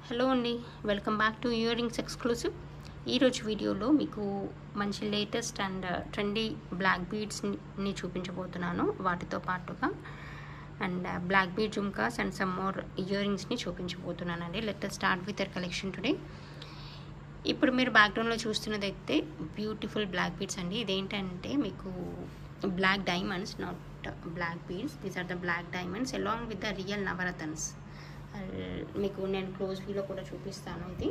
Hello అండి, welcome back to ear rings exclusive. ఈరోజు వీడియోలో మీకు మంచి లేటెస్ట్ అండ్ ట్రెండీ బ్లాక్ బీడ్స్ని చూపించబోతున్నాను. వాటితో పాటుగా and black bead jhumkas and some more ear రింగ్స్ని చూపించబోతున్నానండి. Let us start with their collection today. ఇప్పుడు మీరు బ్యాక్గ్రౌండ్లో చూస్తున్నదైతే బ్యూటిఫుల్ బ్లాక్ బీడ్స్ అండి. ఇదేంటంటే మీకు black diamonds, not black beads. These are the black diamonds along with the real navratnas. మీకు నేను క్లోజ్ వ్యూలో కూడా చూపిస్తాను. ఇది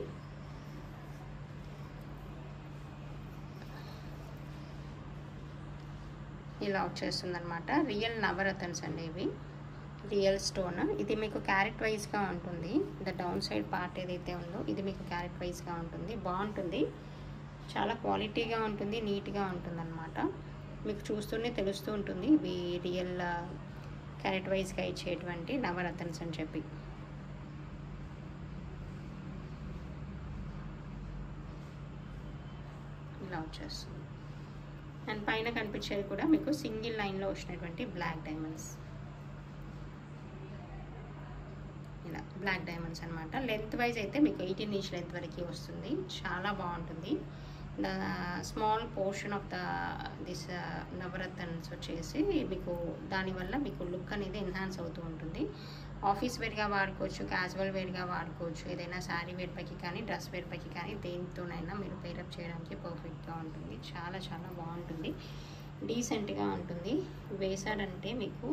ఇలా వచ్చేస్తుంది అనమాట. రియల్ నవరత్న్స్ అండి ఇవి, రియల్ స్టోన్. ఇది మీకు క్యారెట్ వైజ్గా ఉంటుంది. ద డౌన్ సైడ్ పార్ట్ ఏదైతే ఉందో ఇది మీకు క్యారెట్ వైజ్గా ఉంటుంది. బాగుంటుంది, చాలా క్వాలిటీగా ఉంటుంది, నీట్గా ఉంటుంది అనమాట. మీకు చూస్తూనే తెలుస్తూ ఉంటుంది ఇవి రియల్ క్యారెట్ వైజ్గా ఇచ్చేటువంటి నవరత్న్స్ అని చెప్పి. ఇలా వచ్చేస్తుంది. అండ్ పైన కనిపించేది కూడా మీకు సింగిల్ లైన్లో వచ్చినటువంటి బ్లాక్ డైమండ్స్. ఇలా బ్లాక్ డైమండ్స్ అనమాట. లెంత్ వైజ్ అయితే మీకు 18 ఇంచ్ లెంత్ వరకు వస్తుంది. చాలా బాగుంటుంది. The small portion of the this navratnas వచ్చేసి మీకు దానివల్ల మీకు లుక్ అనేది ఎన్హాన్స్ అవుతూ ఉంటుంది. ఆఫీస్ వేర్గా వాడుకోవచ్చు, క్యాజువల్ వేర్గా వాడుకోవచ్చు, ఏదైనా శారీ వేర్ పైకి కానీ డ్రెస్ వేర్ పైకి కానీ దేనితోనైనా మీరు పేరప్ చేయడానికి పర్ఫెక్ట్గా ఉంటుంది. చాలా చాలా బాగుంటుంది, డీసెంట్గా ఉంటుంది. వేసాడంటే మీకు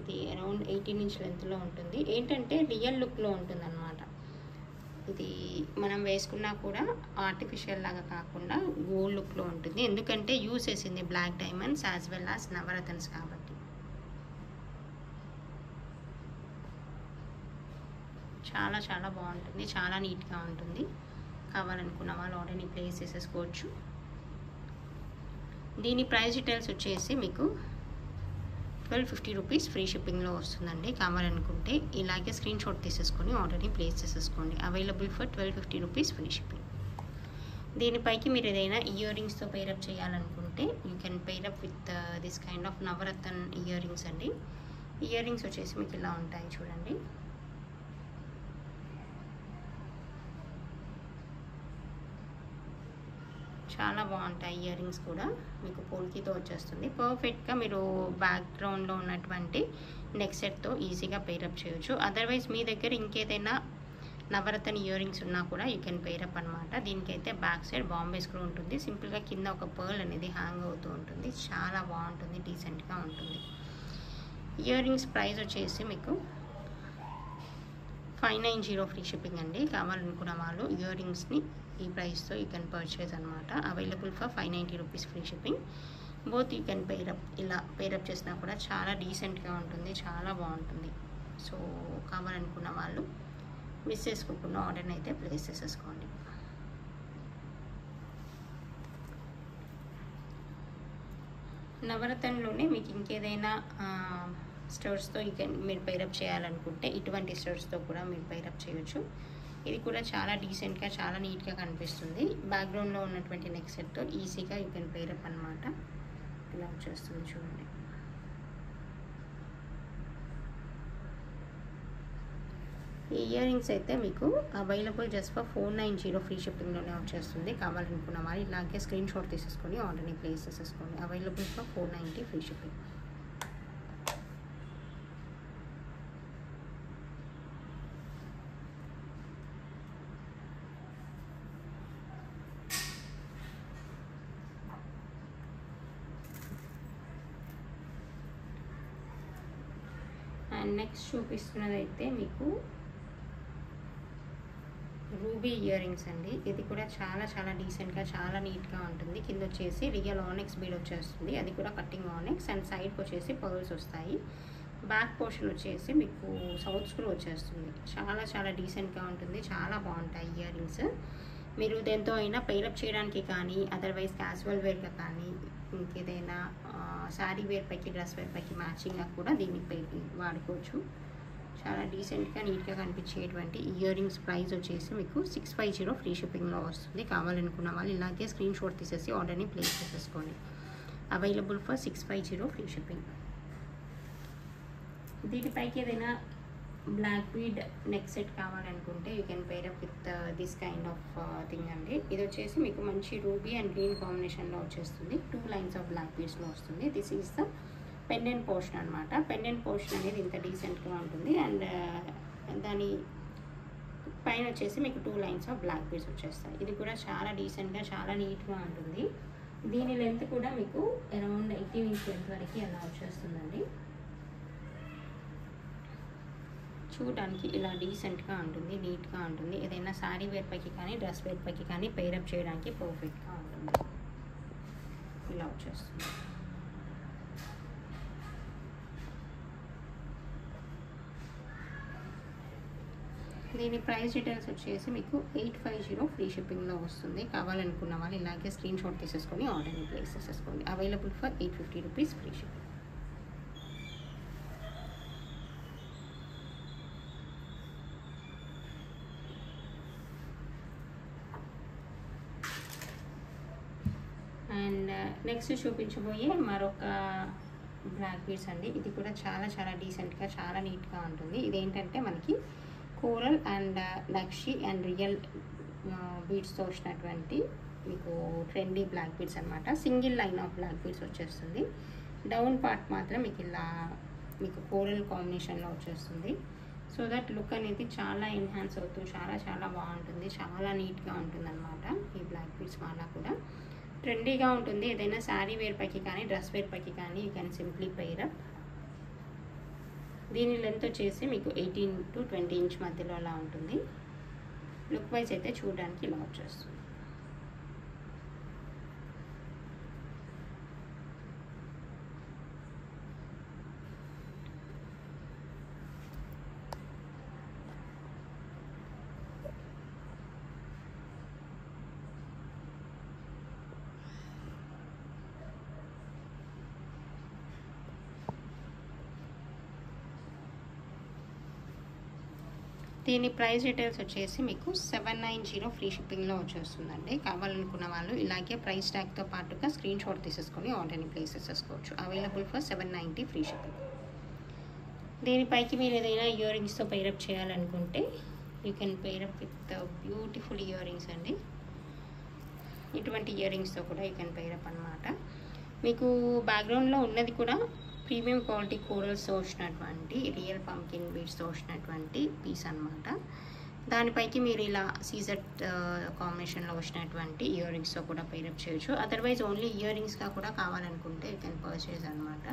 ఇది అరౌండ్ 18 ఇంచ్ లెంత్లో ఉంటుంది. ఏంటంటే రియల్ లుక్లో ఉంటుంది అన్నమాట. ఇది మనం వేసుకున్నా కూడా ఆర్టిఫిషియల్ లాగా కాకుండా గోల్డ్ లుక్లో ఉంటుంది. ఎందుకంటే యూస్ చేసింది black diamonds as well as navratnas కాబట్టి. చాలా చాలా బాగుంటుంది, చాలా నీట్గా ఉంటుంది. కావాలనుకున్న వాళ్ళు ఆర్డర్ని ప్లేస్ చేసేసుకోవచ్చు. దీని ప్రైస్ డీటెయిల్స్ వచ్చేసి మీకు 1250 రూపీస్ ఫ్రీ షిప్పింగ్లో వస్తుందండి. కావాలనుకుంటే ఇలాగే స్క్రీన్ షాట్ తీసేసుకొని ఆర్డర్ని ప్లేస్ చేసేసుకోండి. Available for 1250 rupees free shipping. దీనిపైకి మీరు ఏదైనా ఇయర్ రింగ్స్తో పేరప్ చేయాలనుకుంటే you can pair up with this kind of navratna ear rings అండి. ఇయర్ రింగ్స్ వచ్చేసి మీకు ఇలా ఉంటాయి చూడండి. చాలా బాగుంటాయి ఇయర్ రింగ్స్ కూడా. మీకు పోల్కీతో వచ్చేస్తుంది. పర్ఫెక్ట్గా మీరు బ్యాక్గ్రౌండ్లో ఉన్నటువంటి నెక్ సెట్తో ఈజీగా పేరప్ చేయొచ్చు. అదర్వైజ్ మీ దగ్గర ఇంకేదైనా నవరత్న ఇయర్ రింగ్స్ ఉన్నా కూడా యూ కెన్ పేరప్ అనమాట. దీనికైతే బ్యాక్ సైడ్ బాంబే స్క్రూ ఉంటుంది. సింపుల్గా కింద ఒక పర్ల్ అనేది హ్యాంగ్ అవుతూ ఉంటుంది. చాలా బాగుంటుంది, డీసెంట్గా ఉంటుంది. ఇయర్ రింగ్స్ ప్రైస్ వచ్చేసి మీకు 590 ఫ్రీ షిప్పింగ్ అండి. కావాలనుకున్న వాళ్ళు ఇయర్ రింగ్స్ని ఈ ప్రైస్తో యూ కెన్ పర్చేజ్ అనమాట. Available for 590 rupees free shipping. Both you can pair up. ఇలా పేరప్ చేసినా కూడా చాలా డీసెంట్గా ఉంటుంది, చాలా బాగుంటుంది. సో కావాలనుకున్న వాళ్ళు మిస్ చేసుకోకుండా ఆర్డర్ని అయితే ప్లేస్ చేసేసుకోండి. నవరత్నలోనే మీకు ఇంకేదైనా స్టర్స్తో మీరు పేరప్ చేయాలనుకుంటే ఇటువంటి స్టర్స్తో కూడా మీరు పేరప్ చేయొచ్చు. ఇది కూడా చాలా డీసెంట్గా, చాలా నీట్గా కనిపిస్తుంది. బ్యాక్గ్రౌండ్లో ఉన్నటువంటి నెక్ సెట్తో ఈజీగా యూ కెన్ పేరప్ అనమాట. ఇలా వచ్చేస్తుంది చూడండి. ఈ ఇయర్ రింగ్స్ అయితే మీకు అవైలబుల్ జస్ట్ ఫర్ 490 ఫ్రీ షిప్పింగ్లోనే వచ్చేస్తుంది. కావాలనుకున్న వాళ్ళు ఇలాగే స్క్రీన్ షాట్ తీసేసుకొని ఆర్డర్ని ప్లేస్ చేసేసుకోండి. Available for 490 free shipping. And next చూపిస్తున్నదైతే మీకు రూబీ ఇయర్ రింగ్స్ అండి. ఇది కూడా చాలా చాలా డీసెంట్గా, చాలా నీట్గా ఉంటుంది. కింద వచ్చేసి రియల్ ఆనెక్స్ బీడ్ వచ్చేస్తుంది. అది కూడా కట్టింగ్ ఆనెక్స్. అండ్ సైడ్కి వచ్చేసి పర్ల్స్ వస్తాయి. బ్యాక్ పోర్షన్ వచ్చేసి మీకు సౌత్ స్క్రూ వచ్చేస్తుంది. చాలా చాలా డీసెంట్గా ఉంటుంది, చాలా బాగుంటాయి ఇయర్ రింగ్స్. మీరు దేంతో అయినా పేరప్ చేయడానికి కానీ అదర్వైజ్ క్యాజువల్ వేర్గా కానీ ఇంకేదైనా శారీ వేర్ పైకి డ్రెస్ వేర్ పైకి మ్యాచింగ్గా కూడా దీన్ని వాడుకోవచ్చు. చాలా డీసెంట్గా, నీట్గా కనిపించేటువంటి ఇయర్ రింగ్స్ ప్రైస్ వచ్చేసి మీకు 650 ఫ్రీ షిప్పింగ్లో వస్తుంది. కావాలనుకున్న వాళ్ళు ఇలాగే స్క్రీన్ షాట్ తీసేసి ఆర్డర్ని ప్లేస్ చేసేసుకోండి. Available for 650 free shipping. దీనిపైకి ఏదైనా బ్లాక్ బీడ్ నెక్ సెట్ కావాలనుకుంటే you can pair up with this kind of thing అండి. ఇది వచ్చేసి మీకు మంచి రూబీ అండ్ గ్రీన్ కాంబినేషన్లో వచ్చేస్తుంది. 2 లైన్స్ ఆఫ్ బ్లాక్ బీడ్స్లో వస్తుంది. This is the pendant portion అనమాట. పెండెంట్ పోర్షన్ అనేది ఇంత డీసెంట్గా ఉంటుంది. అండ్ దాని పైన వచ్చేసి మీకు 2 లైన్స్ ఆఫ్ బ్లాక్ బీడ్స్ వచ్చేస్తాయి. ఇది కూడా చాలా డీసెంట్గా చాలా నీట్గా ఉంటుంది. దీని లెంత్ కూడా మీకు అరౌండ్ 18 ఇంచ్ లెంత్ వరకు అలా వచ్చేస్తుందండి. చూడడానికి ఇలా డీసెంట్గా ఉంటుంది, నీట్గా ఉంటుంది. ఏదైనా శారీ వేర్ పైకి కానీ డ్రెస్ వేర్ పైకి కానీ పేరప్ చేయడానికి పర్ఫెక్ట్గా ఉంటుంది. ఇలా వచ్చేస్తుంది. దీని ప్రైస్ డీటెయిల్స్ వచ్చేసి మీకు 850 ఫ్రీ షిప్పింగ్లో వస్తుంది. కావాలనుకున్న వాళ్ళు ఇలాగే స్క్రీన్ షాట్ తీసేసుకొని ఆర్డర్ని ప్లేస్ చేసేసుకోండి. Available for 850 rupees free shipping. And next చూపించబోయే మరొక బ్లాక్ బీడ్స్ అండి. ఇది కూడా చాలా చాలా డీసెంట్గా చాలా నీట్గా ఉంటుంది. ఇదేంటంటే మనకి coral and nakshi and real బీడ్స్తో వచ్చినటువంటి మీకు ట్రెండీ బ్లాక్ బీడ్స్ అనమాట. Single line of black beads వచ్చేస్తుంది. డౌన్ పార్ట్ మాత్రం మీకు ఇలా మీకు కోరల్ కాంబినేషన్లో వచ్చేస్తుంది. సో దట్ లుక్ అనేది చాలా ఎన్హాన్స్ అవుతూ చాలా చాలా బాగుంటుంది. చాలా నీట్గా ఉంటుంది అనమాట. ఈ బ్లాక్ బీడ్స్ మాల కూడా ట్రెండీగా ఉంటుంది. ఏదైనా శారీ వేర్ పైకి కానీ డ్రెస్ వేర్ పైకి కానీ you can simply pair up. దీని లెంత్ వచ్చేసి మీకు 18 to 20 ఇంచ్ మధ్యలో అలా ఉంటుంది. లుక్ వైజ్ అయితే చూడడానికి ఇలా వచ్చేస్తుంది. దీని ప్రైస్ డీటెయిల్స్ వచ్చేసి మీకు 790 ఫ్రీ షిప్పింగ్లో వచ్చేస్తుందండి. కావాలనుకున్న వాళ్ళు ఇలాగే ప్రైస్ ట్యాగ్తో పాటుగా స్క్రీన్ షాట్ తీసేసుకొని ఆర్డర్ని ప్లేస్ చేసేసుకోవచ్చు. Available for 790 free shipping. దీనిపైకి మీరు ఏదైనా ఇయర్ రింగ్స్తో పేరప్ చేయాలనుకుంటే you can pair up with beautiful ear rings అండి. ఇటువంటి ఇయర్ రింగ్స్తో కూడా యూ కెన్ పేరప్ అనమాట. మీకు బ్యాక్గ్రౌండ్లో ఉన్నది కూడా ప్రీమియం క్వాలిటీ కోరల్స్తో వచ్చినటువంటి రియల్ పంకిన్ బీడ్స్తో వచ్చినటువంటి పీస్ అనమాట. దానిపైకి మీరు ఇలా సీజెట్ కాంబినేషన్లో వచ్చినటువంటి ఇయర్ రింగ్స్తో కూడా పేరప్ చేయొచ్చు. అదర్వైజ్ ఓన్లీ ఇయర్ రింగ్స్గా కూడా కావాలనుకుంటే యూ కెన్ పర్చేజ్ అనమాట.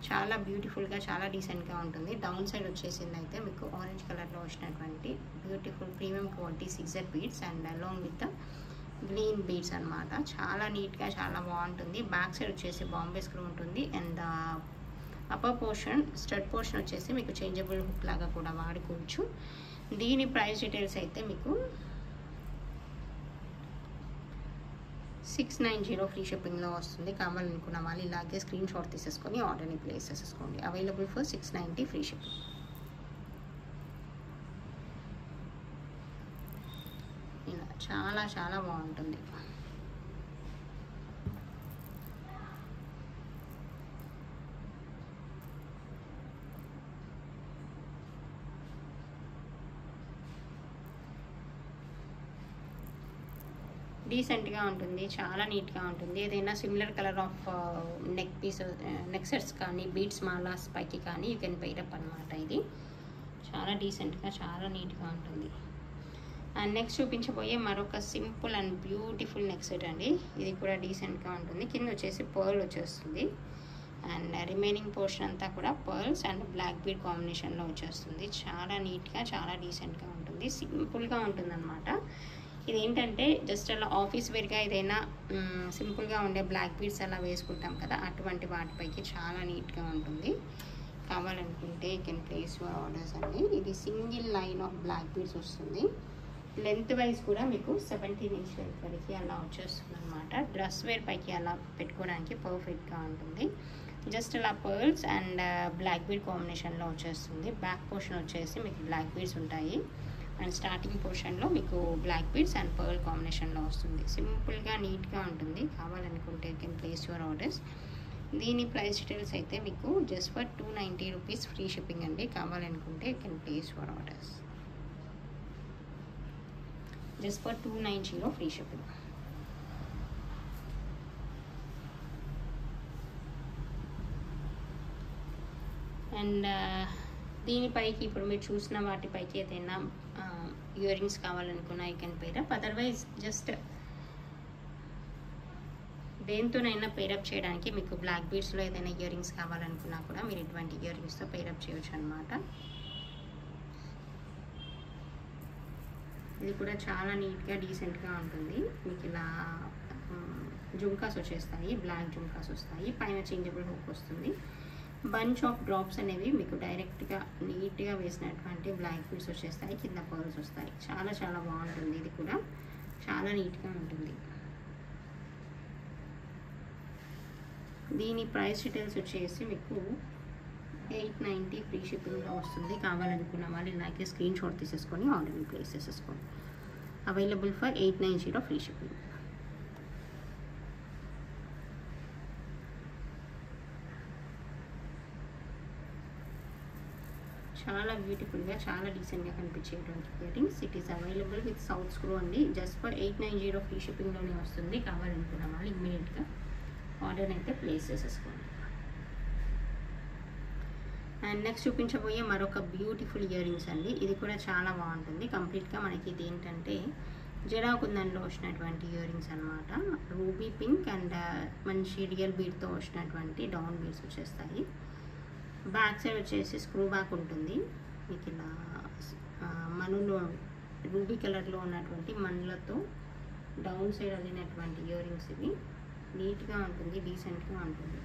చాలా బ్యూటిఫుల్గా చాలా డీసెంట్గా ఉంటుంది. డౌన్ సైడ్ వచ్చేసింది అయితే మీకు ఆరెంజ్ కలర్లో వచ్చినటువంటి beautiful premium quality సీజెట్ beads and along with green beads అనమాట. చాలా నీట్గా చాలా బాగుంటుంది. బ్యాక్ సైడ్ వచ్చేసి బాంబే స్క్రూ ఉంటుంది. And upper portion stud portion వచ్చేసి మీకు చేంజబుల్ హుక్ లాగా కూడా వాడుకోవచ్చు. దీని ప్రైస్ డీటెయిల్స్ అయితే మీకు 690 ఫ్రీ షిప్పింగ్లో వస్తుంది. కావాలనుకున్న వాళ్ళు ఇలాగే స్క్రీన్ షాట్ తీసేసుకొని ఆర్డర్ని ప్లేస్ చేసేసుకోండి. Available for 690 free shipping. ఇలా చాలా చాలా బాగుంటుంది. డీసెంట్గా ఉంటుంది, చాలా నీట్గా ఉంటుంది. ఏదైనా similar colour of neck piece neck sets కానీ బీడ్స్ మాలాస్ పైకి కానీ యూ కెన్ పేరప్ అనమాట. ఇది చాలా డీసెంట్గా చాలా నీట్గా ఉంటుంది. అండ్ నెక్స్ట్ చూపించబోయే మరొక simple and beautiful neck set అండి. ఇది కూడా డీసెంట్గా ఉంటుంది. కింద వచ్చేసి పర్ల్ వచ్చేస్తుంది. అండ్ రిమైనింగ్ పోర్షన్ అంతా కూడా పర్ల్స్ అండ్ బ్లాక్ బీడ్ కాంబినేషన్లో వచ్చేస్తుంది. చాలా నీట్గా చాలా డీసెంట్గా ఉంటుంది. సింపుల్గా ఉంటుంది అనమాట. ఇది ఏంటంటే జస్ట్ అలా ఆఫీస్ వేర్గా ఏదైనా సింపుల్గా ఉండే బ్లాక్ బీడ్స్ అలా వేసుకుంటాం కదా, అటువంటి వాటిపైకి చాలా నీట్గా ఉంటుంది. కావాలనుకుంటే you can place your orders అండి. ఇది single line of black beads వస్తుంది. లెంత్ వైజ్ కూడా మీకు 17 ఇంచ్ లెంత్ వరకు అలా వచ్చేస్తుంది అనమాట. డ్రెస్ వేర్ పైకి అలా పెట్టుకోవడానికి పర్ఫెక్ట్గా ఉంటుంది. జస్ట్ అలా పర్ల్స్ అండ్ బ్లాక్ బీడ్ కాంబినేషన్లో వచ్చేస్తుంది. బ్యాక్ పోర్షన్ వచ్చేసి మీకు బ్లాక్ బీడ్స్ ఉంటాయి. అండ్ స్టార్టింగ్ పోర్షన్లో మీకు బ్లాక్ బీడ్స్ అండ్ పర్ల్ కాంబినేషన్లో వస్తుంది. సింపుల్గా నీట్గా ఉంటుంది. కావాలనుకుంటే you can place your orders. దీని ప్రైస్ డీటెయిల్స్ అయితే మీకు just for 290 rupees free shipping అండి. కావాలనుకుంటే you can place for orders. Just for 290 free shipping. And దీనిపైకి ఇప్పుడు మీరు చూసిన వాటిపైకి ఏదైనా ఇయర్ రింగ్స్ కావాలనుకున్నా you can pair up. Otherwise just దేంతోనైనా పేరప్ చేయడానికి మీకు బ్లాక్ బీడ్స్లో ఏదైనా ఇయర్ రింగ్స్ కావాలనుకున్నా కూడా మీరు ఇటువంటి ఇయర్ రింగ్స్తో పేరప్ చేయొచ్చు అనమాట. ఇది కూడా చాలా నీట్గా డీసెంట్గా ఉంటుంది. మీకు ఇలా జుంకాస్ వచ్చేస్తాయి, బ్లాక్ జుంకాస్ వస్తాయి, పైన చేంజబుల్ హుక్ వస్తుంది. బంచ్ ఆఫ్ డ్రాప్స్ అనేవి మీకు డైరెక్ట్గా నీట్గా వేసినటువంటి బ్లాక్ బీడ్స్ వచ్చేస్తాయి, కింద పర్ల్స్ వస్తాయి. చాలా చాలా బాగుంటుంది. ఇది కూడా చాలా నీట్గా ఉంటుంది. దీని ప్రైస్ డీటెయిల్స్ వచ్చేసి మీకు 890 ఫ్రీ షిప్పింగ్లో వస్తుంది. కావాలనుకున్న వాళ్ళు ఇలాగే స్క్రీన్ షాట్ తీసేసుకొని ఆర్డర్ని ప్లేస్ చేసేసుకోండి. Available for 890 free shipping. చాలా బ్యూటిఫుల్గా చాలా డీసెంట్గా కనిపించేటువంటి ear rings. It is available with south screw అండి. జస్ట్ ఫర్ 890 ఫ్రీ షిప్పింగ్లోనే వస్తుంది. కావాలనుకున్న వాళ్ళు ఇమ్మీడియట్గా ఆర్డర్ అయితే ప్లేస్ చేసేసుకోండి. అండ్ నెక్స్ట్ చూపించబోయే మరొక బ్యూటిఫుల్ ఇయర్ రింగ్స్ అండి. ఇది కూడా చాలా బాగుంటుంది. కంప్లీట్గా మనకి ఇది ఏంటంటే జడాకుందంలో వచ్చినటువంటి ఇయర్ రింగ్స్ అనమాట. రూబీ పింక్ అండ్ మంచి రియల్ బీడ్తో వచ్చినటువంటి డౌన్ బీడ్స్ వచ్చేస్తాయి. బ్యాక్ సైడ్ వచ్చేసి స్క్రూ బ్యాక్ ఉంటుంది. మీకు ఇలా మనులో రూబీ కలర్లో ఉన్నటువంటి మనులతో డౌన్ సైడ్ అల్లినటువంటి ఇయర్ రింగ్స్. ఇవి నీట్గా ఉంటుంది, డీసెంట్గా ఉంటుంది.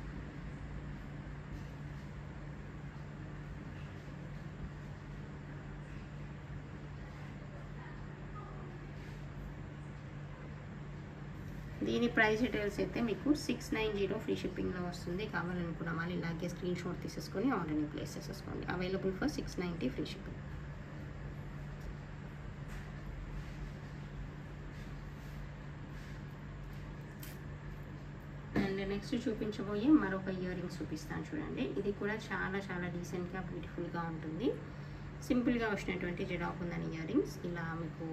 దీని ప్రైస్ డీటెయిల్స్ అయితే మీకు 690 ఫ్రీ షిప్పింగ్లో వస్తుంది. కావాలనుకున్న వాళ్ళు ఇలాగే స్క్రీన్ షాట్ తీసేసుకొని ఆర్డర్ని ప్లేస్ చేసేసుకోండి. Available for 690 free shipping. And next చూపించబోయే మరొక ఇయర్ రింగ్స్ చూపిస్తాను చూడండి. ఇది కూడా చాలా చాలా డీసెంట్గా బ్యూటిఫుల్గా ఉంటుంది. సింపుల్గా వచ్చినటువంటి జడాకుందని ఇయర్ రింగ్స్. ఇలా మీకు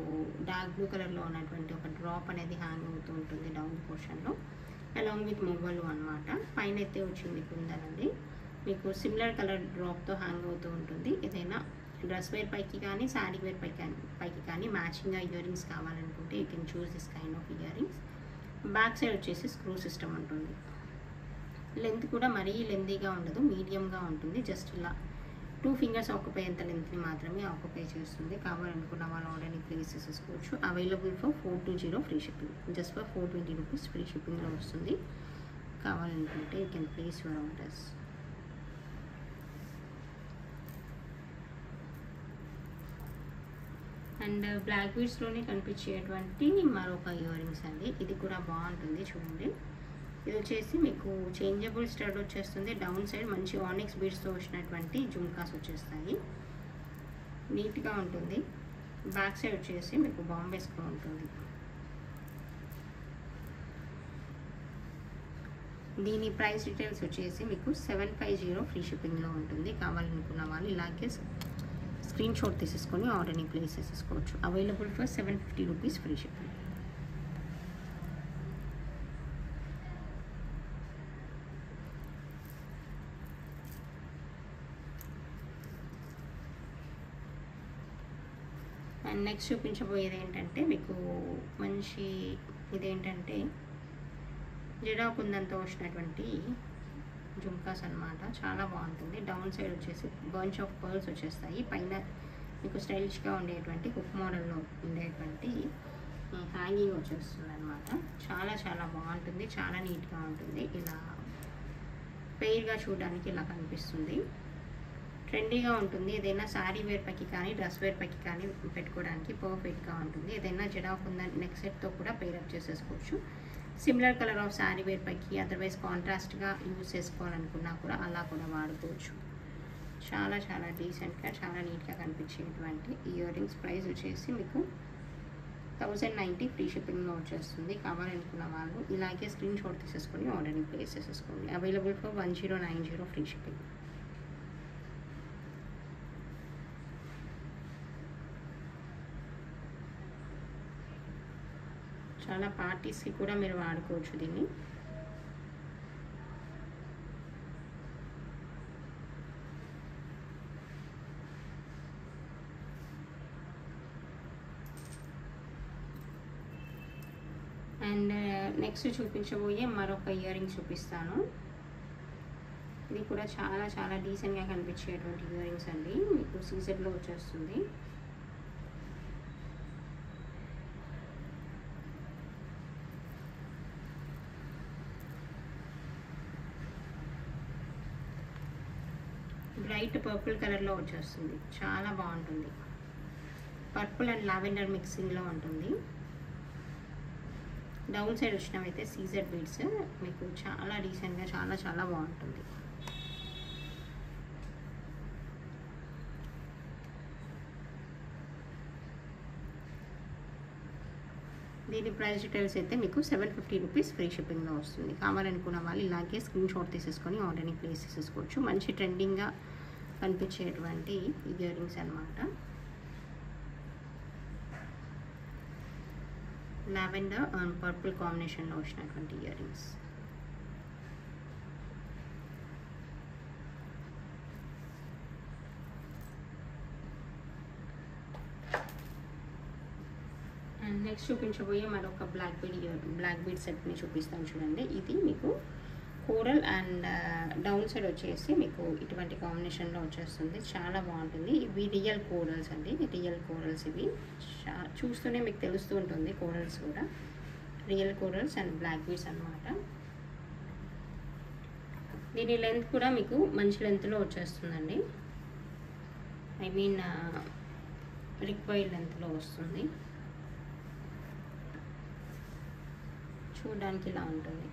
డార్క్ బ్లూ కలర్లో ఉన్నటువంటి ఒక డ్రాప్ అనేది హ్యాంగ్ అవుతూ ఉంటుంది డౌన్ పోర్షన్లో, అలాంగ్ విత్ మొబైల్ అనమాట. పైన అయితే వచ్చింది కుందనండి. మీకు సిమిలర్ కలర్ డ్రాప్తో హ్యాంగ్ అవుతూ ఉంటుంది. ఏదైనా డ్రెస్ వేర్ పైకి కానీ శారీ వేర్ పైకి కానీ మ్యాచింగ్గా ఇయర్ రింగ్స్ కావాలనుకుంటే you can choose this kind of ear rings. Back side వచ్చేసి స్క్రూ సిస్టమ్ ఉంటుంది. లెంత్ కూడా మరీ లెంతీగా ఉండదు, మీడియంగా ఉంటుంది. జస్ట్ ఇలా 2 ఫింగర్స్ ఆక్యుపై అంత లెంత్ని మాత్రమే ఆక్యుపై చేస్తుంది. కావాలనుకున్న వాళ్ళ ఆర్డర్ని ప్లేస్ చేసేసుకోవచ్చు. Available for 420 free shipping. Just for 420 rupees free షిప్పింగ్లో వస్తుంది. కావాలనుకుంటే you can place your orders. And black బీడ్స్లోనే కనిపించేటువంటి మరొక ఇయర్ రింగ్స్ అండి. ఇది కూడా బాగుంటుంది చూడండి. ఇది వచ్చేసి మీకు చేంజబుల్ స్టడ్ వచ్చేస్తుంది. డౌన్ సైడ్ మంచి ఆనిక్స్ బీడ్స్తో వచ్చినటువంటి జుమ్కాస్ వచ్చేస్తాయి. నీట్గా ఉంటుంది. బ్యాక్ సైడ్ వచ్చేసి మీకు బాంబే స్క్రూ ఉంటుంది. దీని ప్రైస్ డీటెయిల్స్ వచ్చేసి మీకు 750 ఫ్రీ షిప్పింగ్లో ఉంటుంది. కావాలనుకున్న వాళ్ళు ఇలాగే స్క్రీన్ షాట్ తీసేసుకొని ఆర్డర్ని ప్లేస్ చేసేసుకోవచ్చు. Available for 750 rupees free shipping. And next చూపించబోయేది ఏంటంటే మీకు మంచి ఇదేంటంటే జడాకుందంతో వచ్చినటువంటి జుమ్కాస్ అనమాట. చాలా బాగుంటుంది. డౌన్ సైడ్ వచ్చేసి బంచ్ ఆఫ్ పర్ల్స్ వచ్చేస్తాయి. పైన మీకు స్టైలిష్గా ఉండేటువంటి హుక్ మోడల్లో ఉండేటువంటి హ్యాంగింగ్ వచ్చేస్తుంది అనమాట. చాలా చాలా బాగుంటుంది. చాలా నీట్గా ఉంటుంది. ఇలా పెయిర్గా చూడడానికి ఇలా కనిపిస్తుంది. ట్రెండీగా ఉంటుంది. ఏదైనా శారీ వేర్ పైకి కానీ డ్రెస్ వేర్ పైకి కానీ పెట్టుకోవడానికి పర్ఫెక్ట్గా ఉంటుంది. ఏదైనా జడాకుందని నెక్ సెట్తో కూడా పేరప్ చేసేసుకోవచ్చు. Similar colour of sari wear పైకి అదర్వైజ్ కాంట్రాస్ట్గా యూజ్ చేసుకోవాలనుకున్నా కూడా అలా కూడా వాడుకోవచ్చు. చాలా చాలా డీసెంట్గా చాలా నీట్గా కనిపించేటువంటి ఇయర్ రింగ్స్. ప్రైస్ వచ్చేసి మీకు 1090 ఫ్రీ షిప్పింగ్లో వచ్చేస్తుంది. కావాలనుకున్న వాళ్ళు ఇలాగే స్క్రీన్ షాట్ తీసేసుకొని ఆర్డర్ని ప్లేస్ చేసేసుకోండి. Available for 1090 free shipping. చాలా పార్టీస్కి కూడా మీరు వాడుకోవచ్చు దీన్ని. అండ్ నెక్స్ట్ చూపించబోయే మరొక ఇయర్ రింగ్స్ చూపిస్తాను. ఇది కూడా చాలా చాలా డీసెంట్గా కనిపించేటువంటి ఇయర్ రింగ్స్ అండి. మీకు సీజెడ్లో వచ్చేస్తుంది. బ్రైట్ పర్పుల్ కలర్లో వచ్చేస్తుంది. చాలా బాగుంటుంది. పర్పుల్ అండ్ లావెండర్ మిక్సింగ్లో ఉంటుంది. డౌన్ సైడ్ వచ్చినవైతే సీజెడ్ బీడ్స్ మీకు చాలా డీసెంట్గా చాలా చాలా బాగుంటుంది. దీని ప్రైస్ డీటెయిల్స్ అయితే మీకు 750 రూపీస్ ఫ్రీ షిప్పింగ్లో వస్తుంది. కావాలనుకున్న వాళ్ళు ఇలాగే స్క్రీన్ షాట్ తీసేసుకొని ఆర్డర్ని ప్లేస్ చేసేసుకోవచ్చు. మంచి ట్రెండింగ్గా కనిపించేటువంటి ఇయర్ రింగ్స్ అనమాట. లావెండర్ అండ్ పర్పుల్ కాంబినేషన్లో వచ్చినటువంటి ఇయర్ రింగ్స్. అండ్ నెక్స్ట్ చూపించబోయే మరొక బ్లాక్ బీడ్ సెట్ని చూపిస్తాను చూడండి. ఇది మీకు కోరల్ అండ్ డౌన్ సైడ్ వచ్చేసి మీకు ఇటువంటి కాంబినేషన్లో వచ్చేస్తుంది. చాలా బాగుంటుంది. ఇవి రియల్ కోరల్స్ అండి. రియల్ కోరల్స్ ఇవి చూస్తూనే మీకు తెలుస్తూ ఉంటుంది. కోరల్స్ కూడా real corals and black beads అనమాట. దీని లెంత్ కూడా మీకు మంచి లెంత్లో వచ్చేస్తుందండి. ఐ మీన్ రిక్వైర్డ్ లెంత్లో వస్తుంది. చూడడానికి ఇలా ఉంటుంది.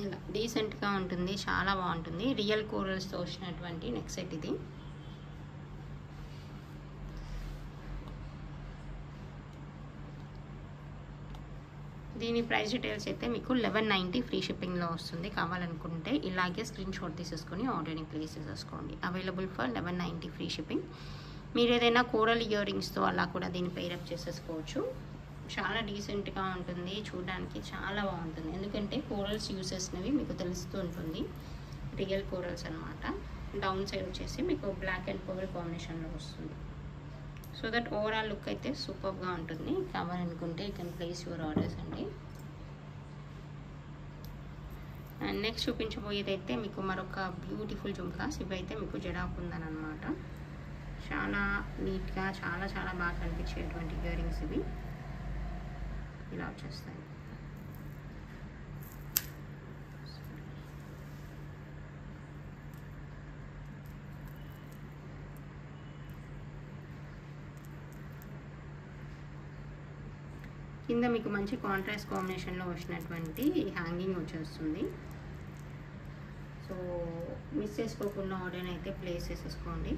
ఇలా డీసెంట్గా ఉంటుంది. చాలా బాగుంటుంది. రియల్ కోరల్స్తో వచ్చినటువంటి నెక్ సెట్ ఇది. దీని ప్రైస్ డీటెయిల్స్ అయితే మీకు 1190 ఫ్రీ షిప్పింగ్లో వస్తుంది. కావాలనుకుంటే ఇలాగే స్క్రీన్ షాట్ తీసేసుకొని ఆర్డర్ని ప్లేస్ చేసేసుకోండి. Available for 1190 free shipping. మీరు ఏదైనా కోరల్ ఇయర్ రింగ్స్తో అలా కూడా దీన్ని పెయిరప్ చేసేసుకోవచ్చు. చాలా డీసెంట్గా ఉంటుంది. చూడడానికి చాలా బాగుంటుంది. ఎందుకంటే కోరల్స్ యూస్ చేసినవి మీకు తెలుస్తూ ఉంటుంది. రియల్ కోరల్స్ అనమాట. డౌన్ సైడ్ వచ్చేసి మీకు బ్లాక్ అండ్ పర్ల్ కాంబినేషన్లో వస్తుంది. సో దట్ ఓవరాల్ లుక్ అయితే సూపర్గా ఉంటుంది. కావాలనుకుంటే you can place your orders అండి. అండ్ నెక్స్ట్ చూపించబోయేది అయితే మీకు మరొక బ్యూటిఫుల్ జుమ్కాస్. ఇవైతే మీకు జడాకుందని అనమాట. చాలా నీట్గా చాలా చాలా బాగా కనిపించేటువంటి ఇయర్ రింగ్స్ ఇవి. ఇలా వచ్చేస్తాయి. కింద మీకు మంచి కాంట్రాస్ట్ కాంబినేషన్లో వచ్చినటువంటి హ్యాంగింగ్ వచ్చేస్తుంది. సో మిస్ చేసుకోకుండా ఆర్డర్ అయితే ప్లేస్ చేసేసుకోండి.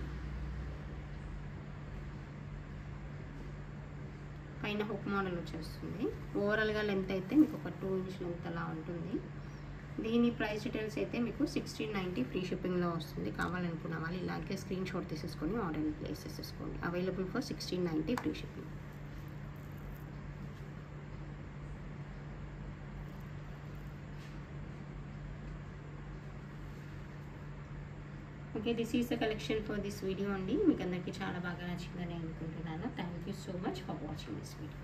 పైన హుక్ మోడల్ వచ్చేస్తుంది. ఓవరాల్గా లెంత్ అయితే మీకు ఒక 2 ఇంచ్ లెంత్ అలా ఉంటుంది. దీని ప్రైస్ డీటెయిల్స్ అయితే మీకు 1690 ఫ్రీ షిప్పింగ్లో వస్తుంది. కావాలనుకున్న వాళ్ళు ఇలాగే స్క్రీన్ షాట్ తీసేసుకొని ఆర్డర్ని ప్లేస్ చేసేసుకోండి. Available for 1690 free shipping. Okay, this is the collection for this video అండి. మీకు అందరికీ చాలా బాగా నచ్చిందని అనుకుంటున్నాను. Thank you so much for watching this video.